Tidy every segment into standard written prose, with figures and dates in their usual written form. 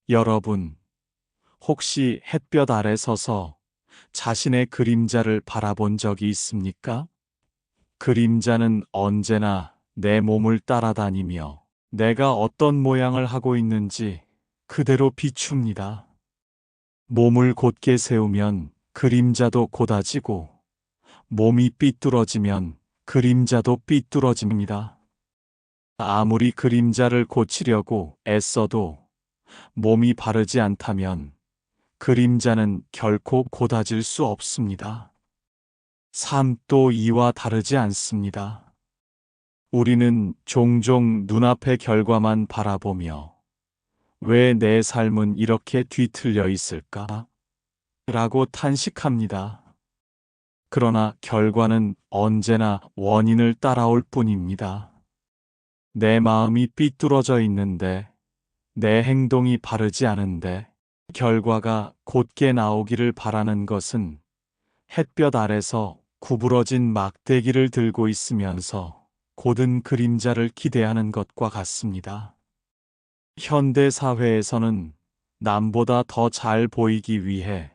여러분, 혹시 햇볕 아래 서서 자신의 그림자를 바라본 적이 있습니까? 그림자는 언제나 내 몸을 따라다니며 내가 어떤 모양을 하고 있는지 그대로 비춥니다. 몸을 곧게 세우면 그림자도 곧아지고 몸이 삐뚤어지면 그림자도 삐뚤어집니다. 아무리 그림자를 고치려고 애써도 몸이 바르지 않다면 그림자는 결코 곧아질 수 없습니다. 삶도 이와 다르지 않습니다. 우리는 종종 눈앞의 결과만 바라보며 왜 내 삶은 이렇게 뒤틀려 있을까? 라고 탄식합니다. 그러나 결과는 언제나 원인을 따라올 뿐입니다. 내 마음이 삐뚤어져 있는데, 내 행동이 바르지 않은데, 결과가 곧게 나오기를 바라는 것은 햇볕 아래서 구부러진 막대기를 들고 있으면서 곧은 그림자를 기대하는 것과 같습니다. 현대 사회에서는 남보다 더 잘 보이기 위해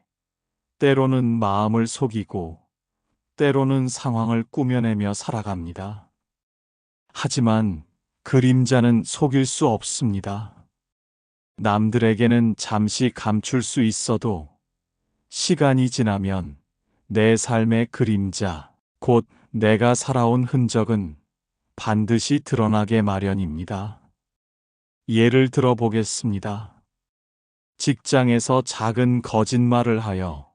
때로는 마음을 속이고 때로는 상황을 꾸며내며 살아갑니다. 하지만 그림자는 속일 수 없습니다. 남들에게는 잠시 감출 수 있어도 시간이 지나면 내 삶의 그림자, 곧 내가 살아온 흔적은 반드시 드러나게 마련입니다. 예를 들어 보겠습니다. 직장에서 작은 거짓말을 하여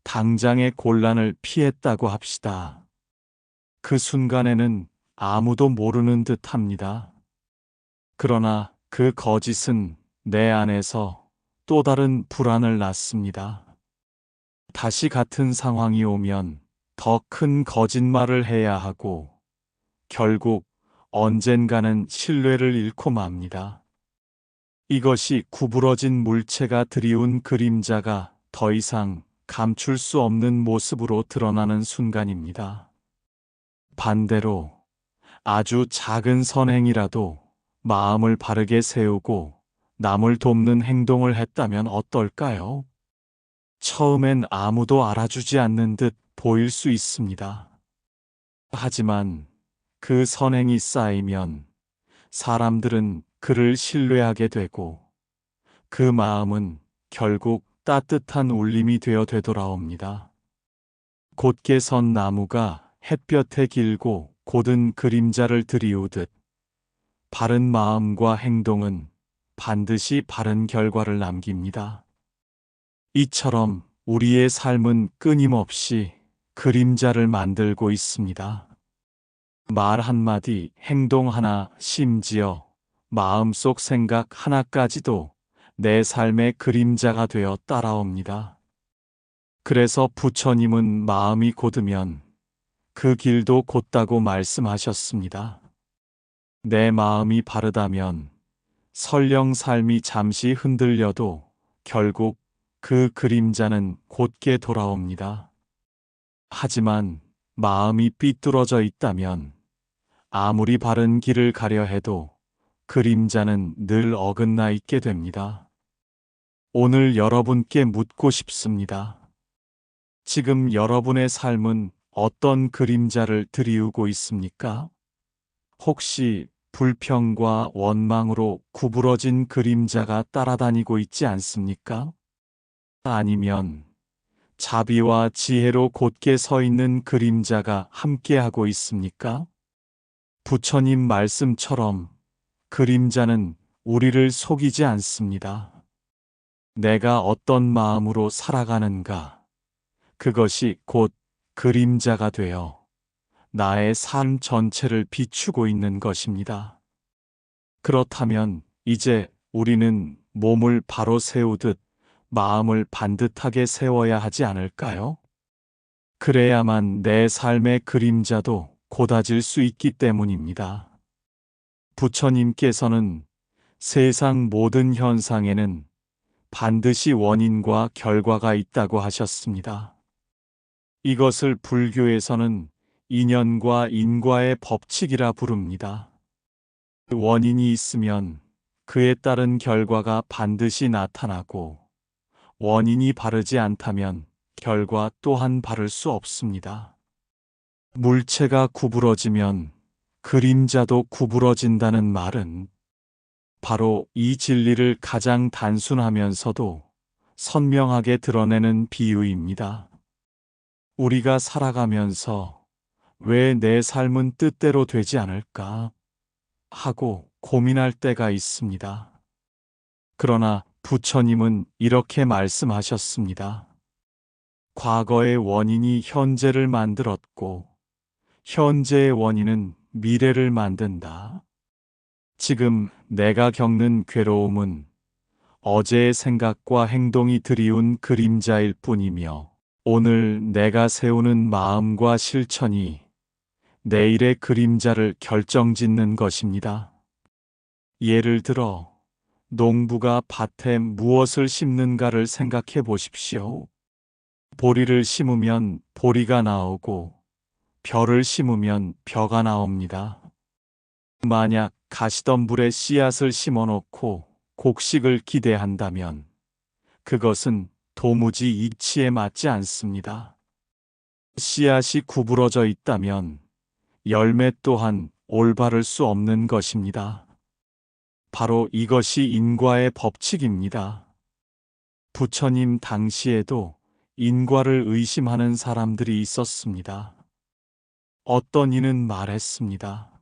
당장의 곤란을 피했다고 합시다. 그 순간에는 아무도 모르는 듯 합니다. 그러나 그 거짓은 내 안에서 또 다른 불안을 낳습니다. 다시 같은 상황이 오면 더 큰 거짓말을 해야 하고 결국 언젠가는 신뢰를 잃고 맙니다. 이것이 구부러진 물체가 드리운 그림자가 더 이상 감출 수 없는 모습으로 드러나는 순간입니다. 반대로 아주 작은 선행이라도 마음을 바르게 세우고 남을 돕는 행동을 했다면 어떨까요? 처음엔 아무도 알아주지 않는 듯 보일 수 있습니다. 하지만 그 선행이 쌓이면 사람들은 그를 신뢰하게 되고 그 마음은 결국 따뜻한 울림이 되어 되돌아옵니다. 곧게 선 나무가 햇볕에 길고 곧은 그림자를 들이우듯 바른 마음과 행동은 반드시 바른 결과를 남깁니다. 이처럼 우리의 삶은 끊임없이 그림자를 만들고 있습니다. 말 한마디, 행동 하나, 심지어 마음속 생각 하나까지도 내 삶의 그림자가 되어 따라옵니다. 그래서 부처님은 마음이 곧으면 그 길도 곧다고 말씀하셨습니다. 내 마음이 바르다면 설령 삶이 잠시 흔들려도 결국 그 그림자는 곧게 돌아옵니다. 하지만 마음이 삐뚤어져 있다면 아무리 바른 길을 가려 해도 그림자는 늘 어긋나 있게 됩니다. 오늘 여러분께 묻고 싶습니다. 지금 여러분의 삶은 어떤 그림자를 드리우고 있습니까? 혹시 불평과 원망으로 구부러진 그림자가 따라다니고 있지 않습니까? 아니면 자비와 지혜로 곧게 서 있는 그림자가 함께하고 있습니까? 부처님 말씀처럼 그림자는 우리를 속이지 않습니다. 내가 어떤 마음으로 살아가는가, 그것이 곧 그림자가 되어 나의 삶 전체를 비추고 있는 것입니다. 그렇다면 이제 우리는 몸을 바로 세우듯 마음을 반듯하게 세워야 하지 않을까요? 그래야만 내 삶의 그림자도 곧아질 수 있기 때문입니다. 부처님께서는 세상 모든 현상에는 반드시 원인과 결과가 있다고 하셨습니다. 이것을 불교에서는 인연과 인과의 법칙이라 부릅니다. 원인이 있으면 그에 따른 결과가 반드시 나타나고 원인이 바르지 않다면 결과 또한 바를 수 없습니다. 물체가 구부러지면 그림자도 구부러진다는 말은 바로 이 진리를 가장 단순하면서도 선명하게 드러내는 비유입니다. 우리가 살아가면서 왜 내 삶은 뜻대로 되지 않을까 하고 고민할 때가 있습니다. 그러나 부처님은 이렇게 말씀하셨습니다. 과거의 원인이 현재를 만들었고 현재의 원인은 미래를 만든다. 지금 내가 겪는 괴로움은 어제의 생각과 행동이 드리운 그림자일 뿐이며 오늘 내가 세우는 마음과 실천이 내일의 그림자를 결정짓는 것입니다. 예를 들어 농부가 밭에 무엇을 심는가를 생각해 보십시오. 보리를 심으면 보리가 나오고 벼를 심으면 벼가 나옵니다. 만약 가시덤불에 씨앗을 심어놓고 곡식을 기대한다면 그것은 도무지 이치에 맞지 않습니다. 씨앗이 구부러져 있다면 열매 또한 올바를 수 없는 것입니다. 바로 이것이 인과의 법칙입니다. 부처님 당시에도 인과를 의심하는 사람들이 있었습니다. 어떤 이는 말했습니다.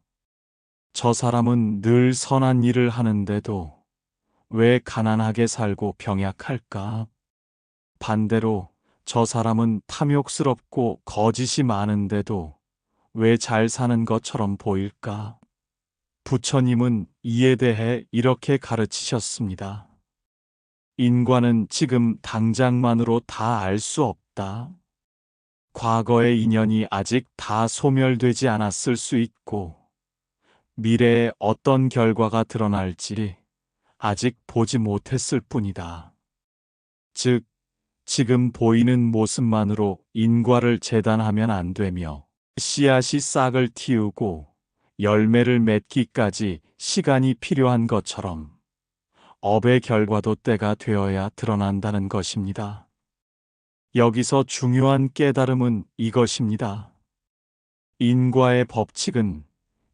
저 사람은 늘 선한 일을 하는데도 왜 가난하게 살고 병약할까? 반대로 저 사람은 탐욕스럽고 거짓이 많은데도 왜 잘 사는 것처럼 보일까? 부처님은 이에 대해 이렇게 가르치셨습니다. 인과는 지금 당장만으로 다 알 수 없다. 과거의 인연이 아직 다 소멸되지 않았을 수 있고 미래에 어떤 결과가 드러날지 아직 보지 못했을 뿐이다. 즉, 지금 보이는 모습만으로 인과를 재단하면 안 되며 씨앗이 싹을 틔우고 열매를 맺기까지 시간이 필요한 것처럼 업의 결과도 때가 되어야 드러난다는 것입니다. 여기서 중요한 깨달음은 이것입니다. 인과의 법칙은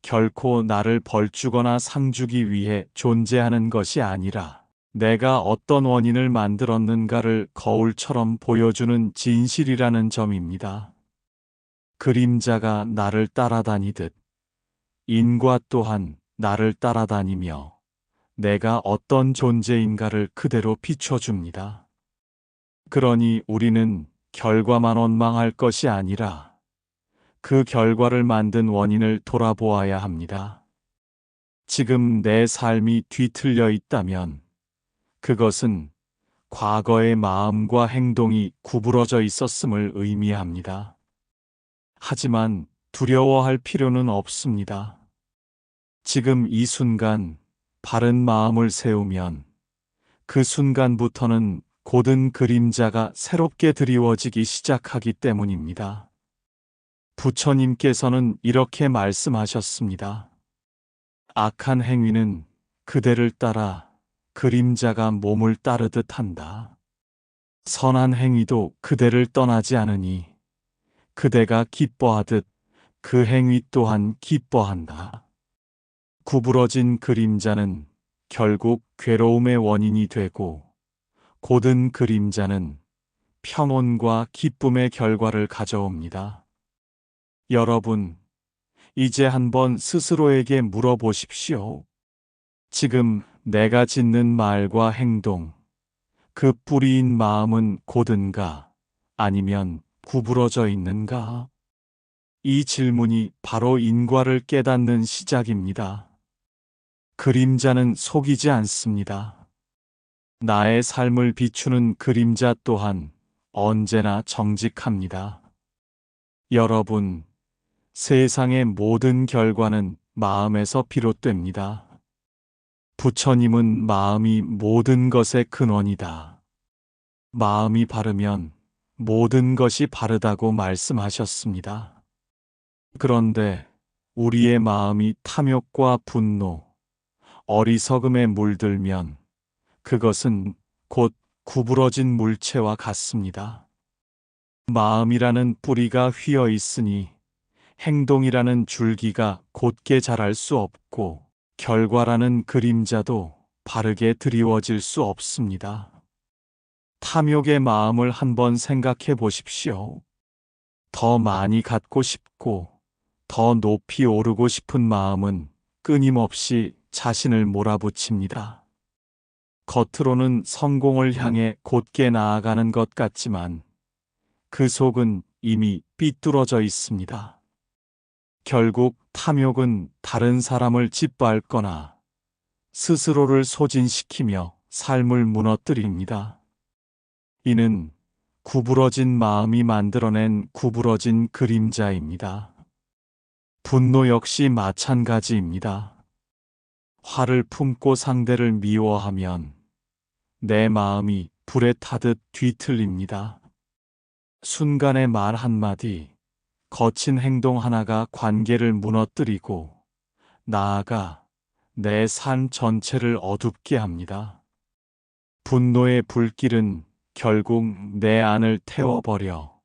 결코 나를 벌주거나 상주기 위해 존재하는 것이 아니라 내가 어떤 원인을 만들었는가를 거울처럼 보여주는 진실이라는 점입니다. 그림자가 나를 따라다니듯 인과 또한 나를 따라다니며 내가 어떤 존재인가를 그대로 비춰줍니다. 그러니 우리는 결과만 원망할 것이 아니라 그 결과를 만든 원인을 돌아보아야 합니다. 지금 내 삶이 뒤틀려 있다면 그것은 과거의 마음과 행동이 구부러져 있었음을 의미합니다. 하지만 두려워할 필요는 없습니다. 지금 이 순간 바른 마음을 세우면 그 순간부터는 고든 그림자가 새롭게 드리워지기 시작하기 때문입니다. 부처님께서는 이렇게 말씀하셨습니다. 악한 행위는 그대를 따라 그림자가 몸을 따르듯 한다. 선한 행위도 그대를 떠나지 않으니 그대가 기뻐하듯 그 행위 또한 기뻐한다. 구부러진 그림자는 결국 괴로움의 원인이 되고 고든 그림자는 평온과 기쁨의 결과를 가져옵니다. 여러분, 이제 한번 스스로에게 물어보십시오. 지금 내가 짓는 말과 행동, 그 뿌리인 마음은 고든가 아니면 구부러져 있는가? 이 질문이 바로 인과를 깨닫는 시작입니다. 그림자는 속이지 않습니다. 나의 삶을 비추는 그림자 또한 언제나 정직합니다. 여러분, 세상의 모든 결과는 마음에서 비롯됩니다. 부처님은 마음이 모든 것의 근원이다. 마음이 바르면 모든 것이 바르다고 말씀하셨습니다. 그런데 우리의 마음이 탐욕과 분노, 어리석음에 물들면 그것은 곧 구부러진 물체와 같습니다. 마음이라는 뿌리가 휘어 있으니 행동이라는 줄기가 곧게 자랄 수 없고 결과라는 그림자도 바르게 드리워질 수 없습니다. 탐욕의 마음을 한번 생각해 보십시오. 더 많이 갖고 싶고 더 높이 오르고 싶은 마음은 끊임없이 자신을 몰아붙입니다. 겉으로는 성공을 향해 곧게 나아가는 것 같지만 그 속은 이미 삐뚤어져 있습니다. 결국 탐욕은 다른 사람을 짓밟거나 스스로를 소진시키며 삶을 무너뜨립니다. 이는 구부러진 마음이 만들어낸 구부러진 그림자입니다. 분노 역시 마찬가지입니다. 화를 품고 상대를 미워하면 내 마음이 불에 타듯 뒤틀립니다. 순간의 말 한마디, 거친 행동 하나가 관계를 무너뜨리고 나아가 내 삶 전체를 어둡게 합니다. 분노의 불길은 결국 내 안을 태워버려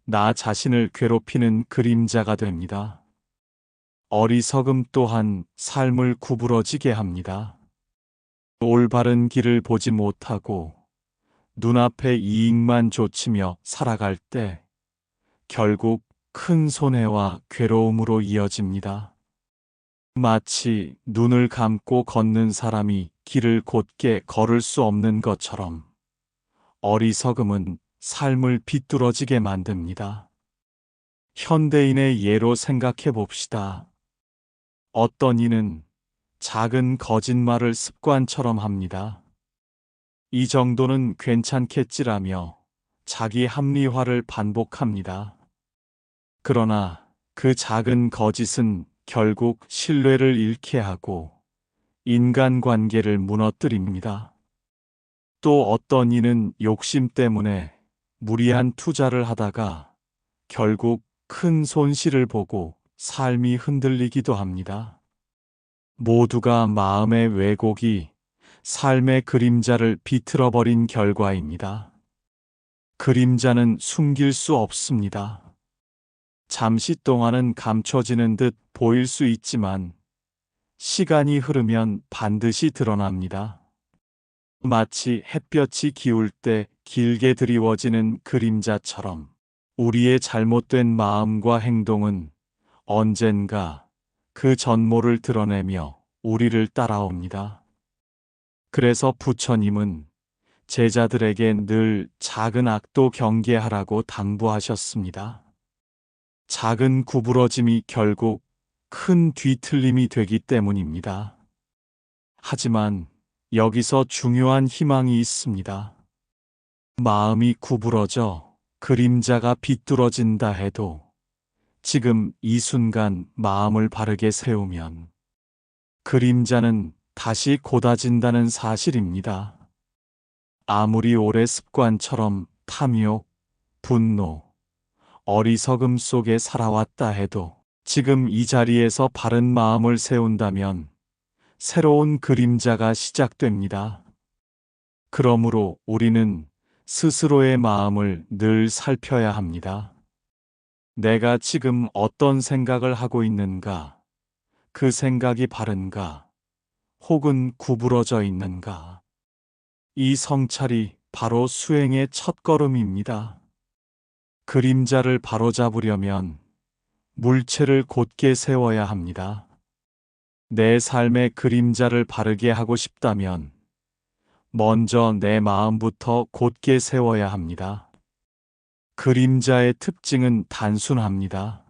나 자신을 괴롭히는 그림자가 됩니다. 어리석음 또한 삶을 구부러지게 합니다. 올바른 길을 보지 못하고 눈앞의 이익만 좇으며 살아갈 때 결국 큰 손해와 괴로움으로 이어집니다. 마치 눈을 감고 걷는 사람이 길을 곧게 걸을 수 없는 것처럼 어리석음은 삶을 비뚤어지게 만듭니다. 현대인의 예로 생각해 봅시다. 어떤 이는 작은 거짓말을 습관처럼 합니다. 이 정도는 괜찮겠지라며 자기 합리화를 반복합니다. 그러나 그 작은 거짓은 결국 신뢰를 잃게 하고 인간관계를 무너뜨립니다. 또 어떤 이는 욕심 때문에 무리한 투자를 하다가 결국 큰 손실을 보고 삶이 흔들리기도 합니다. 모두가 마음의 왜곡이 삶의 그림자를 비틀어버린 결과입니다. 그림자는 숨길 수 없습니다. 잠시 동안은 감춰지는 듯 보일 수 있지만 시간이 흐르면 반드시 드러납니다. 마치 햇볕이 기울 때 길게 드리워지는 그림자처럼 우리의 잘못된 마음과 행동은 언젠가 그 전모를 드러내며 우리를 따라옵니다. 그래서 부처님은 제자들에게 늘 작은 악도 경계하라고 당부하셨습니다. 작은 구부러짐이 결국 큰 뒤틀림이 되기 때문입니다. 하지만 여기서 중요한 희망이 있습니다. 마음이 구부러져 그림자가 비뚤어진다 해도 지금 이 순간 마음을 바르게 세우면 그림자는 다시 곧아진다는 사실입니다. 아무리 오래 습관처럼 탐욕, 분노, 어리석음 속에 살아왔다 해도 지금 이 자리에서 바른 마음을 세운다면 새로운 그림자가 시작됩니다. 그러므로 우리는 스스로의 마음을 늘 살펴야 합니다. 내가 지금 어떤 생각을 하고 있는가? 그 생각이 바른가? 혹은 구부러져 있는가? 이 성찰이 바로 수행의 첫걸음입니다. 그림자를 바로잡으려면 물체를 곧게 세워야 합니다. 내 삶의 그림자를 바르게 하고 싶다면 먼저 내 마음부터 곧게 세워야 합니다. 그림자의 특징은 단순합니다.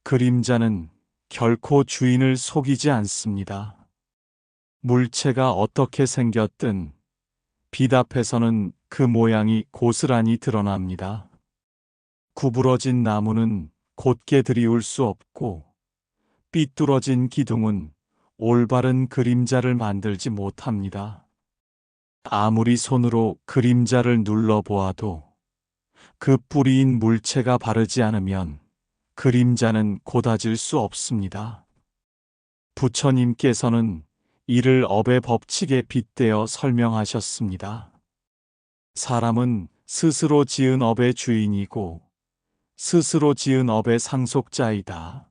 그림자는 결코 주인을 속이지 않습니다. 물체가 어떻게 생겼든 빛 앞에서는 그 모양이 고스란히 드러납니다. 구부러진 나무는 곧게 들이울 수 없고 삐뚤어진 기둥은 올바른 그림자를 만들지 못합니다. 아무리 손으로 그림자를 눌러보아도 그 뿌리인 물체가 바르지 않으면 그림자는 곧아질 수 없습니다. 부처님께서는 이를 업의 법칙에 빗대어 설명하셨습니다. 사람은 스스로 지은 업의 주인이고 스스로 지은 업의 상속자이다.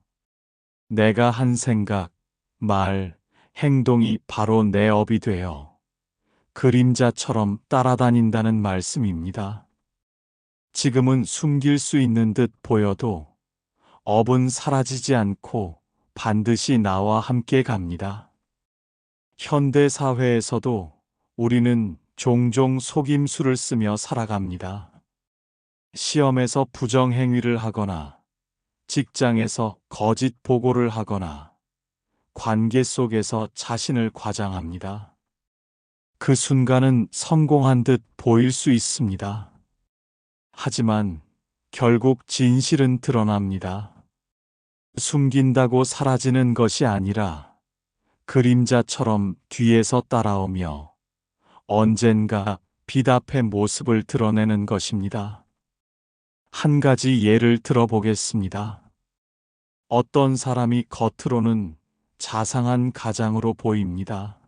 내가 한 생각, 말, 행동이 바로 내 업이 되어 그림자처럼 따라다닌다는 말씀입니다. 지금은 숨길 수 있는 듯 보여도 업은 사라지지 않고 반드시 나와 함께 갑니다. 현대 사회에서도 우리는 종종 속임수를 쓰며 살아갑니다. 시험에서 부정행위를 하거나, 직장에서 거짓 보고를 하거나, 관계 속에서 자신을 과장합니다. 그 순간은 성공한 듯 보일 수 있습니다. 하지만 결국 진실은 드러납니다. 숨긴다고 사라지는 것이 아니라 그림자처럼 뒤에서 따라오며 언젠가 빛 앞의 모습을 드러내는 것입니다. 한 가지 예를 들어보겠습니다. 어떤 사람이 겉으로는 자상한 가장으로 보입니다.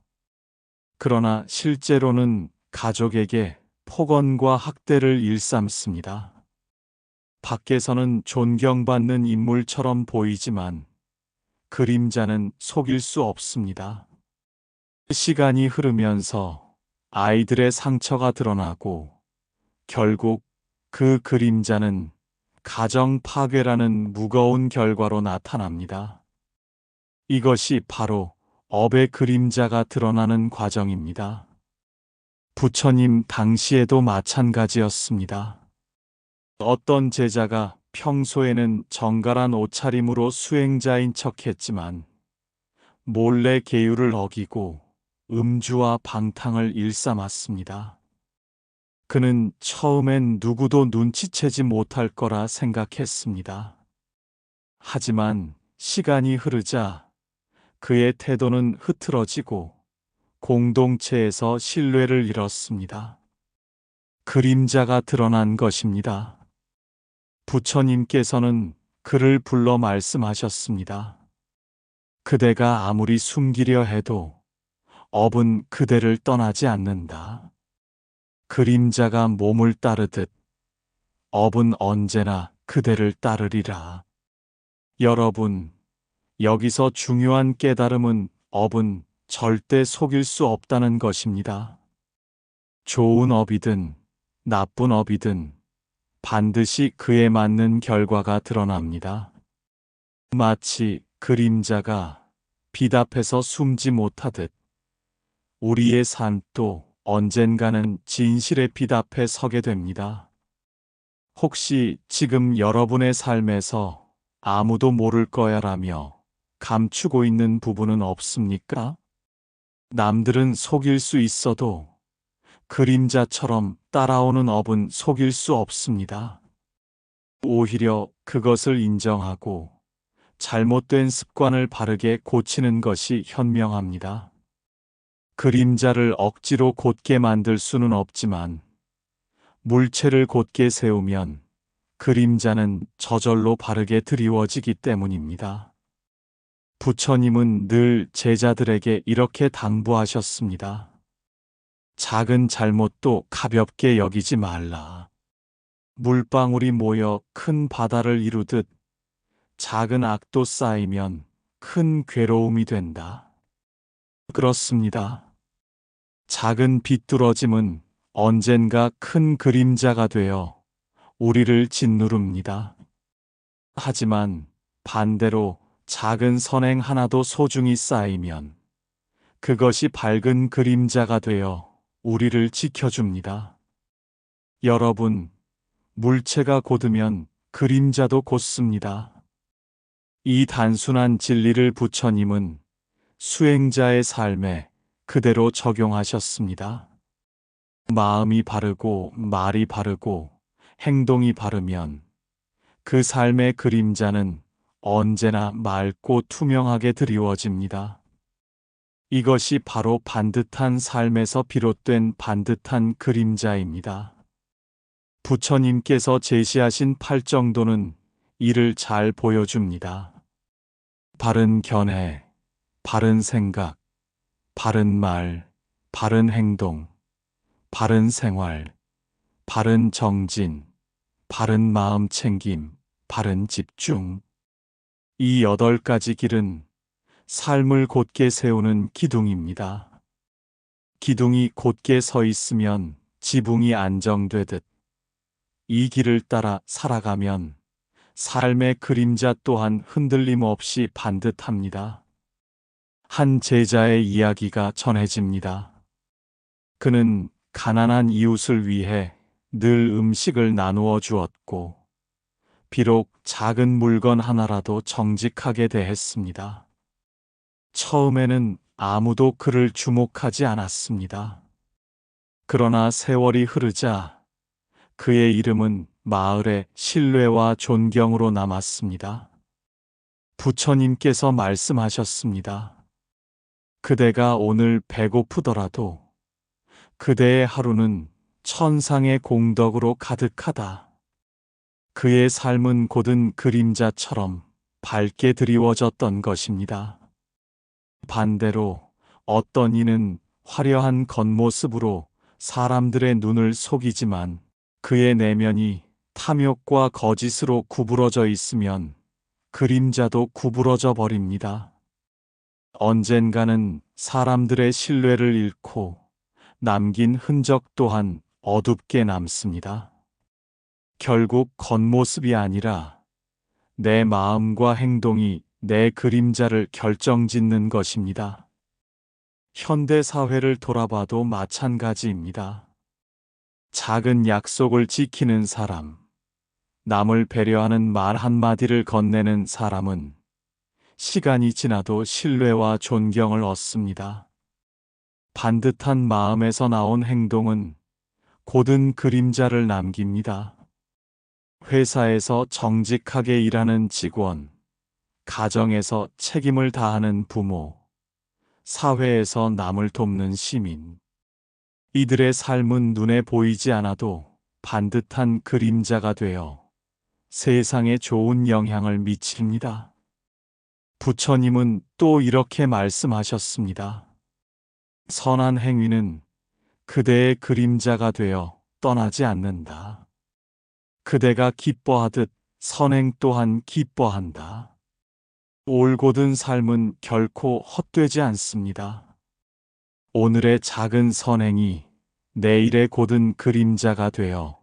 그러나 실제로는 가족에게 폭언과 학대를 일삼습니다. 밖에서는 존경받는 인물처럼 보이지만 그림자는 속일 수 없습니다. 시간이 흐르면서 아이들의 상처가 드러나고 결국 그 그림자는 가정 파괴라는 무거운 결과로 나타납니다. 이것이 바로 업의 그림자가 드러나는 과정입니다. 부처님 당시에도 마찬가지였습니다. 어떤 제자가 평소에는 정갈한 옷차림으로 수행자인 척했지만 몰래 계율을 어기고 음주와 방탕을 일삼았습니다. 그는 처음엔 누구도 눈치채지 못할 거라 생각했습니다. 하지만 시간이 흐르자 그의 태도는 흐트러지고 공동체에서 신뢰를 잃었습니다. 그림자가 드러난 것입니다. 부처님께서는 그를 불러 말씀하셨습니다. 그대가 아무리 숨기려 해도 업은 그대를 떠나지 않는다. 그림자가 몸을 따르듯 업은 언제나 그대를 따르리라. 여러분, 여기서 중요한 깨달음은 업은 절대 속일 수 없다는 것입니다. 좋은 업이든 나쁜 업이든 반드시 그에 맞는 결과가 드러납니다. 마치 그림자가 빛 앞에서 숨지 못하듯 우리의 삶도 언젠가는 진실의 빛 앞에 서게 됩니다. 혹시 지금 여러분의 삶에서 아무도 모를 거야라며 감추고 있는 부분은 없습니까? 남들은 속일 수 있어도 그림자처럼 따라오는 업은 속일 수 없습니다. 오히려 그것을 인정하고 잘못된 습관을 바르게 고치는 것이 현명합니다. 그림자를 억지로 곧게 만들 수는 없지만 물체를 곧게 세우면 그림자는 저절로 바르게 드리워지기 때문입니다. 부처님은 늘 제자들에게 이렇게 당부하셨습니다. 작은 잘못도 가볍게 여기지 말라. 물방울이 모여 큰 바다를 이루듯 작은 악도 쌓이면 큰 괴로움이 된다. 그렇습니다. 작은 비뚤어짐은 언젠가 큰 그림자가 되어 우리를 짓누릅니다. 하지만 반대로 작은 선행 하나도 소중히 쌓이면 그것이 밝은 그림자가 되어 우리를 지켜줍니다. 여러분, 물체가 곧으면 그림자도 곧습니다. 이 단순한 진리를 부처님은 수행자의 삶에 그대로 적용하셨습니다. 마음이 바르고 말이 바르고 행동이 바르면 그 삶의 그림자는 언제나 맑고 투명하게 드리워집니다. 이것이 바로 반듯한 삶에서 비롯된 반듯한 그림자입니다. 부처님께서 제시하신 팔정도는 이를 잘 보여줍니다. 바른 견해, 바른 생각, 바른 말, 바른 행동, 바른 생활, 바른 정진, 바른 마음 챙김, 바른 집중. 이 8가지 길은 삶을 곧게 세우는 기둥입니다. 기둥이 곧게 서 있으면 지붕이 안정되듯 이 길을 따라 살아가면 삶의 그림자 또한 흔들림 없이 반듯합니다. 한 제자의 이야기가 전해집니다. 그는 가난한 이웃을 위해 늘 음식을 나누어 주었고, 비록 작은 물건 하나라도 정직하게 대했습니다. 처음에는 아무도 그를 주목하지 않았습니다. 그러나 세월이 흐르자 그의 이름은 마을의 신뢰와 존경으로 남았습니다. 부처님께서 말씀하셨습니다. 그대가 오늘 배고프더라도 그대의 하루는 천상의 공덕으로 가득하다. 그의 삶은 고든 그림자처럼 밝게 드리워졌던 것입니다. 반대로 어떤 이는 화려한 겉모습으로 사람들의 눈을 속이지만 그의 내면이 탐욕과 거짓으로 구부러져 있으면 그림자도 구부러져 버립니다. 언젠가는 사람들의 신뢰를 잃고 남긴 흔적 또한 어둡게 남습니다. 결국 겉모습이 아니라 내 마음과 행동이 내 그림자를 결정짓는 것입니다. 현대 사회를 돌아봐도 마찬가지입니다. 작은 약속을 지키는 사람, 남을 배려하는 말 한마디를 건네는 사람은 시간이 지나도 신뢰와 존경을 얻습니다. 반듯한 마음에서 나온 행동은 고든 그림자를 남깁니다. 회사에서 정직하게 일하는 직원, 가정에서 책임을 다하는 부모, 사회에서 남을 돕는 시민. 이들의 삶은 눈에 보이지 않아도 반듯한 그림자가 되어 세상에 좋은 영향을 미칩니다. 부처님은 또 이렇게 말씀하셨습니다. 선한 행위는 그대의 그림자가 되어 떠나지 않는다. 그대가 기뻐하듯 선행 또한 기뻐한다. 올곧은 삶은 결코 헛되지 않습니다. 오늘의 작은 선행이 내일의 곧은 그림자가 되어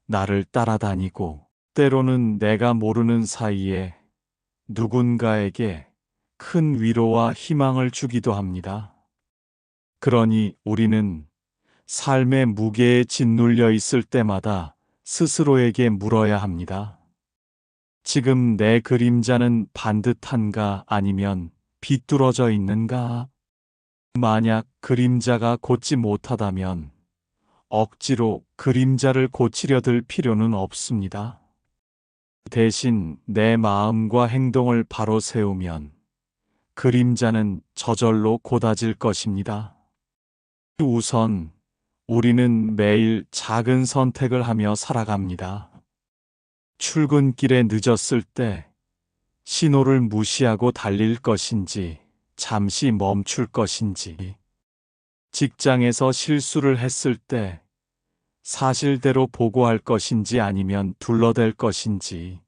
나를 따라다니고 때로는 내가 모르는 사이에 누군가에게 큰 위로와 희망을 주기도 합니다. 그러니 우리는 삶의 무게에 짓눌려 있을 때마다 스스로에게 물어야 합니다. 지금 내 그림자는 반듯한가 아니면 비뚤어져 있는가? 만약 그림자가 곧지 못하다면 억지로 그림자를 고치려 들 필요는 없습니다. 대신 내 마음과 행동을 바로 세우면 그림자는 저절로 곧아질 것입니다. 우선 우리는 매일 작은 선택을 하며 살아갑니다. 출근길에 늦었을 때 신호를 무시하고 달릴 것인지 잠시 멈출 것인지, 직장에서 실수를 했을 때 사실대로 보고할 것인지 아니면 둘러댈 것인지,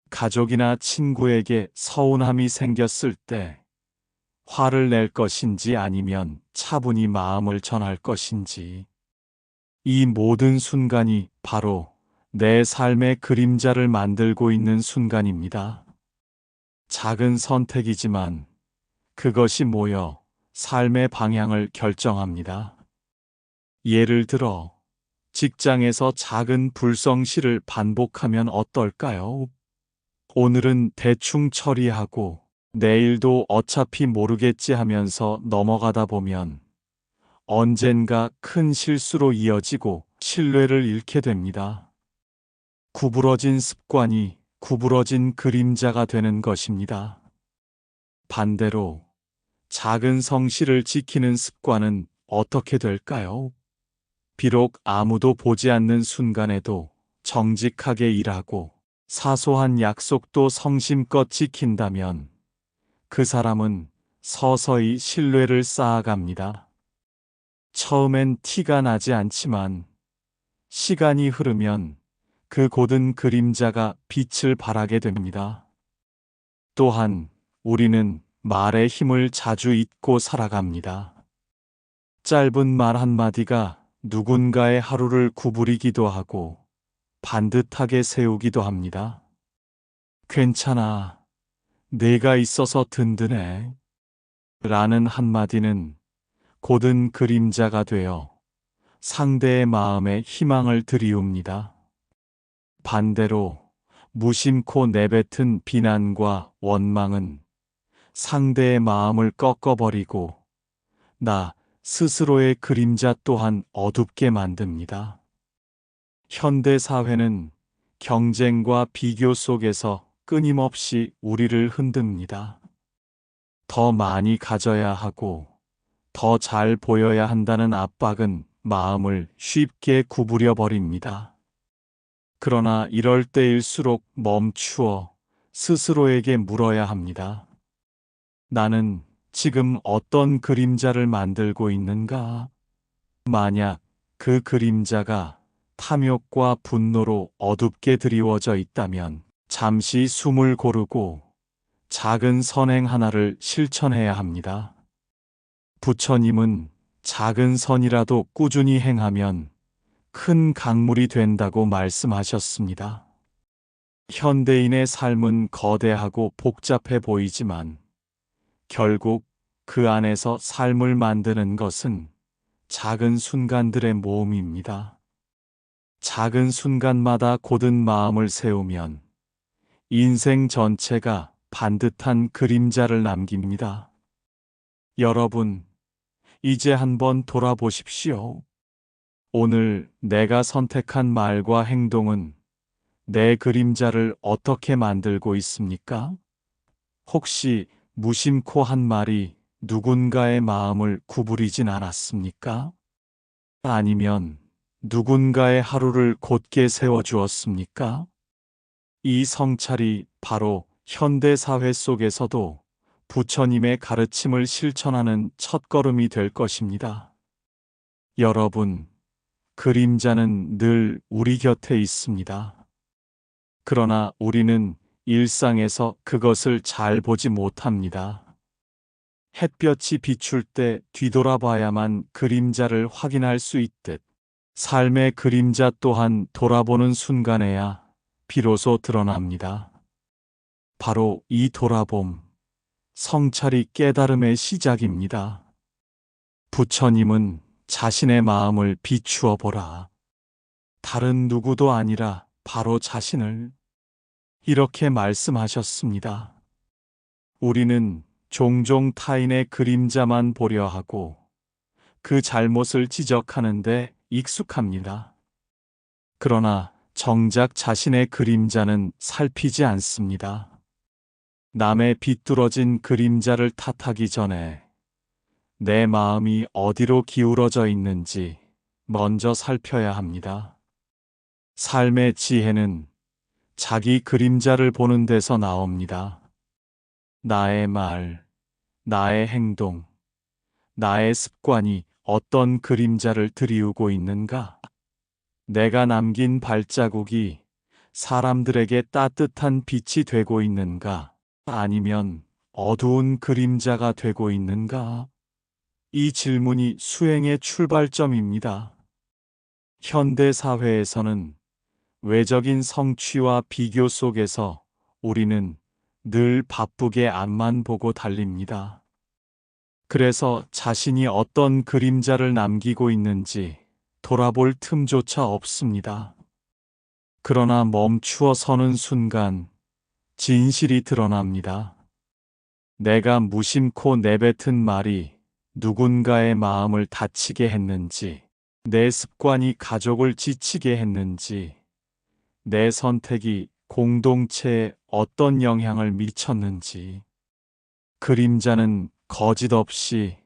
가족이나 친구에게 서운함이 생겼을 때 화를 낼 것인지 아니면 차분히 마음을 전할 것인지, 이 모든 순간이 바로 내 삶의 그림자를 만들고 있는 순간입니다. 작은 선택이지만 그것이 모여 삶의 방향을 결정합니다. 예를 들어, 직장에서 작은 불성실을 반복하면 어떨까요? 오늘은 대충 처리하고 내일도 어차피 모르겠지 하면서 넘어가다 보면 언젠가 큰 실수로 이어지고 신뢰를 잃게 됩니다. 구부러진 습관이 구부러진 그림자가 되는 것입니다. 반대로 작은 성실을 지키는 습관은 어떻게 될까요? 비록 아무도 보지 않는 순간에도 정직하게 일하고 사소한 약속도 성심껏 지킨다면 그 사람은 서서히 신뢰를 쌓아갑니다. 처음엔 티가 나지 않지만 시간이 흐르면 그 고든 그림자가 빛을 발하게 됩니다. 또한 우리는 말의 힘을 자주 잊고 살아갑니다. 짧은 말 한마디가 누군가의 하루를 구부리기도 하고 반듯하게 세우기도 합니다. 괜찮아. 내가 있어서 든든해. 라는 한마디는 고든 그림자가 되어 상대의 마음에 희망을 드리웁니다. 반대로 무심코 내뱉은 비난과 원망은 상대의 마음을 꺾어버리고 나 스스로의 그림자 또한 어둡게 만듭니다. 현대 사회는 경쟁과 비교 속에서 끊임없이 우리를 흔듭니다. 더 많이 가져야 하고 더 잘 보여야 한다는 압박은 마음을 쉽게 구부려 버립니다. 그러나 이럴 때일수록 멈추어 스스로에게 물어야 합니다. 나는 지금 어떤 그림자를 만들고 있는가? 만약 그 그림자가 탐욕과 분노로 어둡게 드리워져 있다면 잠시 숨을 고르고 작은 선행 하나를 실천해야 합니다. 부처님은 작은 선이라도 꾸준히 행하면 큰 강물이 된다고 말씀하셨습니다. 현대인의 삶은 거대하고 복잡해 보이지만 결국 그 안에서 삶을 만드는 것은 작은 순간들의 모음입니다. 작은 순간마다 고든 마음을 세우면 인생 전체가 반듯한 그림자를 남깁니다. 여러분, 이제 한번 돌아보십시오. 오늘 내가 선택한 말과 행동은 내 그림자를 어떻게 만들고 있습니까? 혹시 무심코 한 말이 누군가의 마음을 구부리진 않았습니까? 아니면 누군가의 하루를 곧게 세워주었습니까? 이 성찰이 바로 현대사회 속에서도 부처님의 가르침을 실천하는 첫걸음이 될 것입니다. 여러분, 그림자는 늘 우리 곁에 있습니다. 그러나 우리는 일상에서 그것을 잘 보지 못합니다. 햇볕이 비출 때 뒤돌아봐야만 그림자를 확인할 수 있듯 삶의 그림자 또한 돌아보는 순간에야 비로소 드러납니다. 바로 이 돌아봄, 성찰이 깨달음의 시작입니다. 부처님은 자신의 마음을 비추어 보라. 다른 누구도 아니라 바로 자신을 이렇게 말씀하셨습니다. 우리는 종종 타인의 그림자만 보려 하고 그 잘못을 지적하는데 익숙합니다. 그러나 정작 자신의 그림자는 살피지 않습니다. 남의 비뚤어진 그림자를 탓하기 전에 내 마음이 어디로 기울어져 있는지 먼저 살펴야 합니다. 삶의 지혜는 자기 그림자를 보는 데서 나옵니다. 나의 말, 나의 행동, 나의 습관이 어떤 그림자를 드리우고 있는가? 내가 남긴 발자국이 사람들에게 따뜻한 빛이 되고 있는가? 아니면 어두운 그림자가 되고 있는가? 이 질문이 수행의 출발점입니다. 현대 사회에서는 외적인 성취와 비교 속에서 우리는 늘 바쁘게 앞만 보고 달립니다. 그래서 자신이 어떤 그림자를 남기고 있는지 돌아볼 틈조차 없습니다. 그러나 멈추어 서는 순간 진실이 드러납니다. 내가 무심코 내뱉은 말이 누군가의 마음을 다치게 했는지, 내 습관이 가족을 지치게 했는지, 내 선택이 공동체에 어떤 영향을 미쳤는지, 그림자는 거짓 없이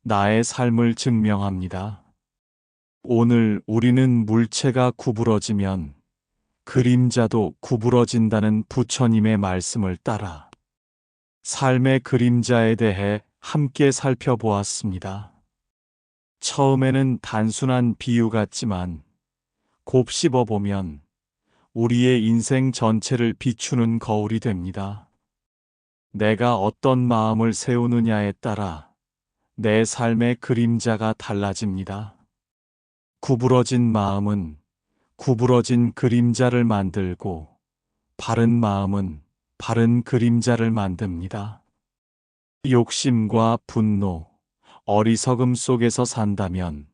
나의 삶을 증명합니다. 오늘 우리는 물체가 구부러지면 그림자도 구부러진다는 부처님의 말씀을 따라 삶의 그림자에 대해 함께 살펴보았습니다. 처음에는 단순한 비유 같지만 곱씹어 보면 우리의 인생 전체를 비추는 거울이 됩니다. 내가 어떤 마음을 세우느냐에 따라 내 삶의 그림자가 달라집니다. 구부러진 마음은 구부러진 그림자를 만들고 바른 마음은 바른 그림자를 만듭니다. 욕심과 분노, 어리석음 속에서 산다면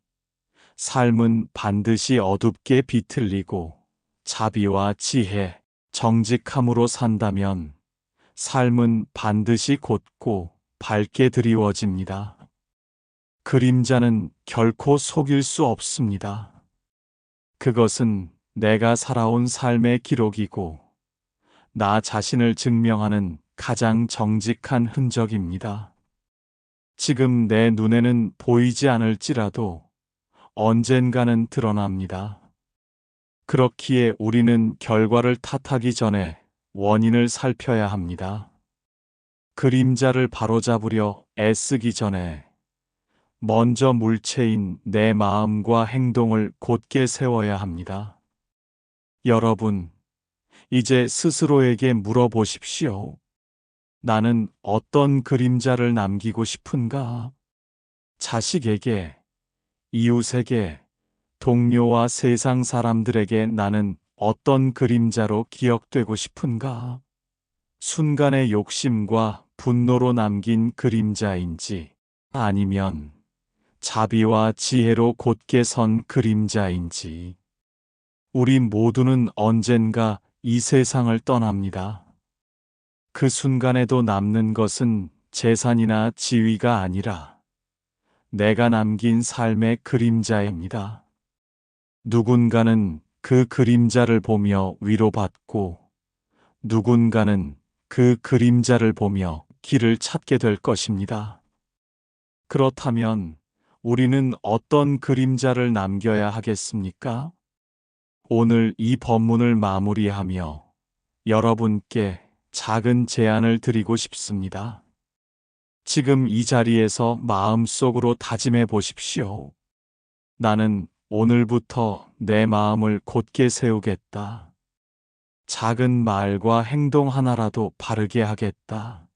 삶은 반드시 어둡게 비틀리고 자비와 지혜, 정직함으로 산다면 삶은 반드시 곧고 밝게 드리워집니다. 그림자는 결코 속일 수 없습니다. 그것은 내가 살아온 삶의 기록이고 나 자신을 증명하는 가장 정직한 흔적입니다. 지금 내 눈에는 보이지 않을지라도 언젠가는 드러납니다. 그렇기에 우리는 결과를 탓하기 전에 원인을 살펴야 합니다. 그림자를 바로잡으려 애쓰기 전에 먼저 물체인 내 마음과 행동을 곧게 세워야 합니다. 여러분, 이제 스스로에게 물어보십시오. 나는 어떤 그림자를 남기고 싶은가? 자식에게, 이웃에게, 동료와 세상 사람들에게 나는 어떤 그림자로 기억되고 싶은가? 순간의 욕심과 분노로 남긴 그림자인지 아니면 자비와 지혜로 곧게 선 그림자인지. 우리 모두는 언젠가 이 세상을 떠납니다. 그 순간에도 남는 것은 재산이나 지위가 아니라 내가 남긴 삶의 그림자입니다. 누군가는 그 그림자를 보며 위로받고 누군가는 그 그림자를 보며 길을 찾게 될 것입니다. 그렇다면 우리는 어떤 그림자를 남겨야 하겠습니까? 오늘 이 본문을 마무리하며 여러분께 작은 제안을 드리고 싶습니다. 지금 이 자리에서 마음속으로 다짐해 보십시오. 나는 오늘부터 내 마음을 곧게 세우겠다. 작은 말과 행동 하나라도 바르게 하겠다.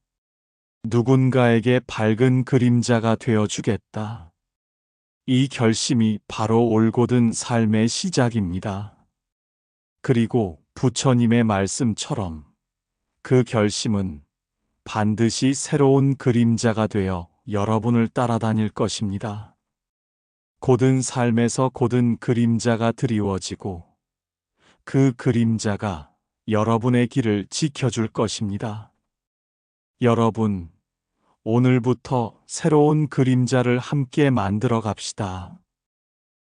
누군가에게 밝은 그림자가 되어주겠다. 이 결심이 바로 올곧은 삶의 시작입니다. 그리고 부처님의 말씀처럼 그 결심은 반드시 새로운 그림자가 되어 여러분을 따라다닐 것입니다. 곧은 삶에서 곧은 그림자가 드리워지고 그 그림자가 여러분의 길을 지켜줄 것입니다. 여러분, 오늘부터 새로운 그림자를 함께 만들어 갑시다.